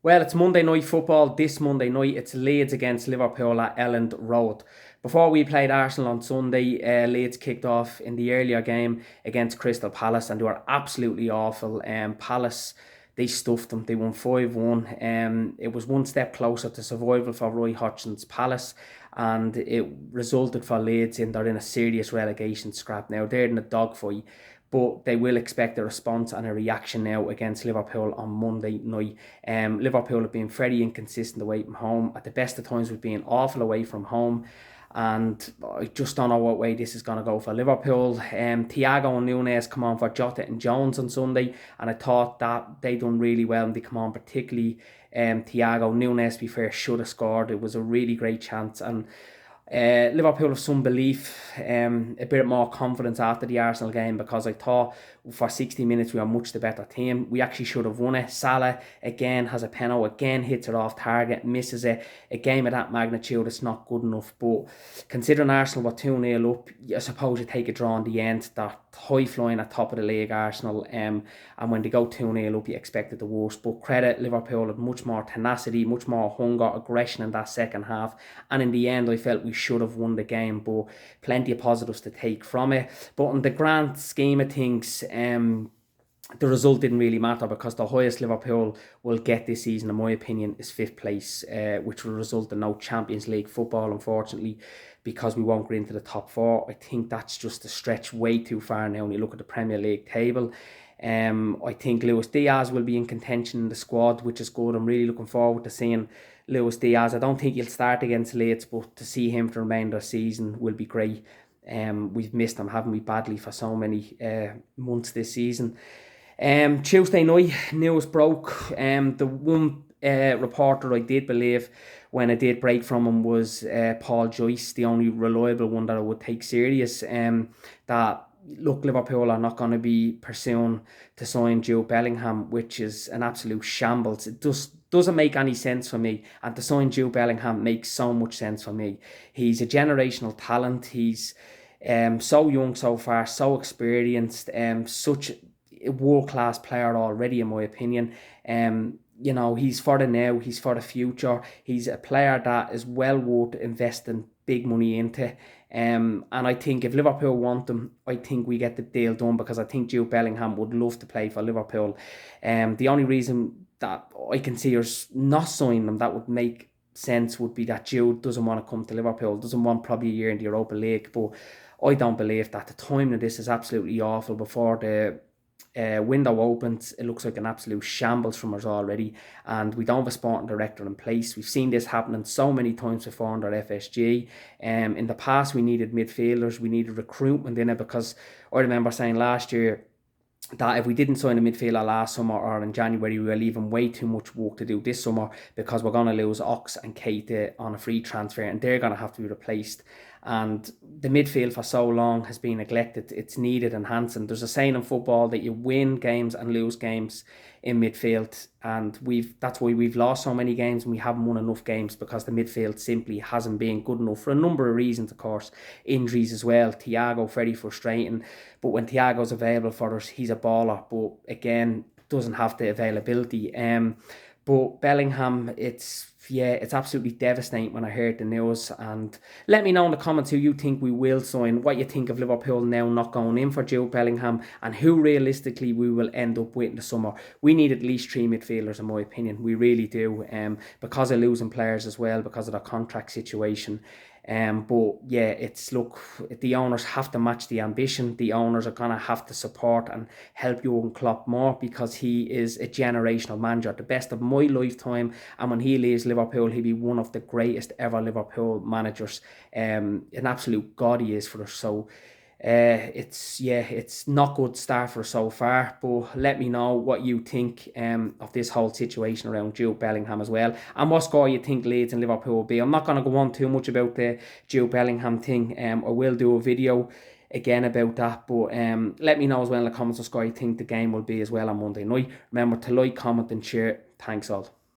Well, it's Monday night football. This Monday night, it's Leeds against Liverpool at Elland Road. Before we played Arsenal on Sunday, Leeds kicked off in the earlier game against Crystal Palace, and they were absolutely awful. Palace, they stuffed them. They won 5-1. It was one step closer to survival for Roy Hodgson's Palace, and it resulted for Leeds in they're in a serious relegation scrap now. They're in a dogfight, but they will expect a response and a reaction now against Liverpool on Monday night. Liverpool have been very inconsistent away from home. At the best of times, we've been awful away from home. And I just don't know what way this is going to go for Liverpool. Thiago and Nunes come on for Jota and Jones on Sunday, and I thought that they done really well and they come on, particularly Thiago. Nunes, to be fair, should have scored. It was a really great chance, and Liverpool have some belief, a bit more confidence after the Arsenal game, because I thought for 60 minutes we were much the better team. We actually should have won it. Salah again has a penalty, again hits it off target, misses it. A game of that magnitude, it's not good enough. But considering Arsenal were 2-0 up, I suppose you take a draw in the end. That high flying at top of the league, Arsenal, and when they go 2-0 up, you expected the worst. But credit Liverpool had much more tenacity, much more hunger, aggression in that second half. And in the end, I felt we should have won the game, but plenty of positives to take from it. But in the grand scheme of things, the result didn't really matter, because the highest Liverpool will get this season, in my opinion, is fifth place, which will result in no Champions League football, unfortunately, because we won't get into the top four. I think that's just a stretch way too far now when you look at the Premier League table. I think Luis Diaz will be in contention in the squad, which is good. I'm really looking forward to seeing Luis Diaz. I don't think he'll start against Leeds, but to see him for the remainder of the season will be great. We've missed him, haven't we, badly for so many months this season. Tuesday night, news broke. The one reporter I did believe when I did break from him was Paul Joyce, the only reliable one that I would take serious. That look, Liverpool are not going to be pursuing to sign Jude Bellingham, which is an absolute shambles. It just doesn't make any sense for me. And to sign Jude Bellingham makes so much sense for me. He's a generational talent. He's so young so far, so experienced, such a world-class player already, in my opinion. He's for the now, he's for the future. He's a player that is well worth investing big money into. And I think if Liverpool want him, I think we get the deal done, because I think Jude Bellingham would love to play for Liverpool. The only reason that I can see us not signing him that would make sense would be that Jude doesn't want to come to Liverpool, doesn't want probably a year in the Europa League. But I don't believe that. The timing of this is absolutely awful. Before the window opens, it looks like an absolute shambles from us already, and we don't have a sporting director in place. We've seen this happening so many times before under FSG. In the past, we needed midfielders, we needed recruitment in it, because I remember saying last year that if we didn't sign a midfielder last summer or in January, we were leaving way too much work to do this summer, because we're going to lose Ox and Keita on a free transfer, and they're going to have to be replaced. And the midfield for so long has been neglected. It's needed enhancing. There's a saying in football that you win games and lose games in midfield, and that's why we've lost so many games and we haven't won enough games, because the midfield simply hasn't been good enough for a number of reasons. Of course, injuries as well. Thiago, very frustrating, but when Thiago's available for us, he's a baller, but again, doesn't have the availability. But Bellingham, it's absolutely devastating when I heard the news. And let me know in the comments who you think we will sign, what you think of Liverpool now not going in for Jude Bellingham, and who realistically we will end up with in the summer. We need at least three midfielders, in my opinion. We really do, because of losing players as well, because of the contract situation. But yeah, look, the owners have to match the ambition. The owners are going to have to support and help Jurgen Klopp more, because he is a generational manager, the best of my lifetime. And when he leaves Liverpool, he'll be one of the greatest ever Liverpool managers. An absolute god he is for us. So it's not good start for us so far, but let me know what you think of this whole situation around Jude Bellingham as well, and what score you think Leeds and Liverpool will be. I'm not going to go on too much about the Jude Bellingham thing. I will do a video again about that, but let me know as well in the comments what score you think the game will be as well on Monday night. Remember to like, comment and share. Thanks all.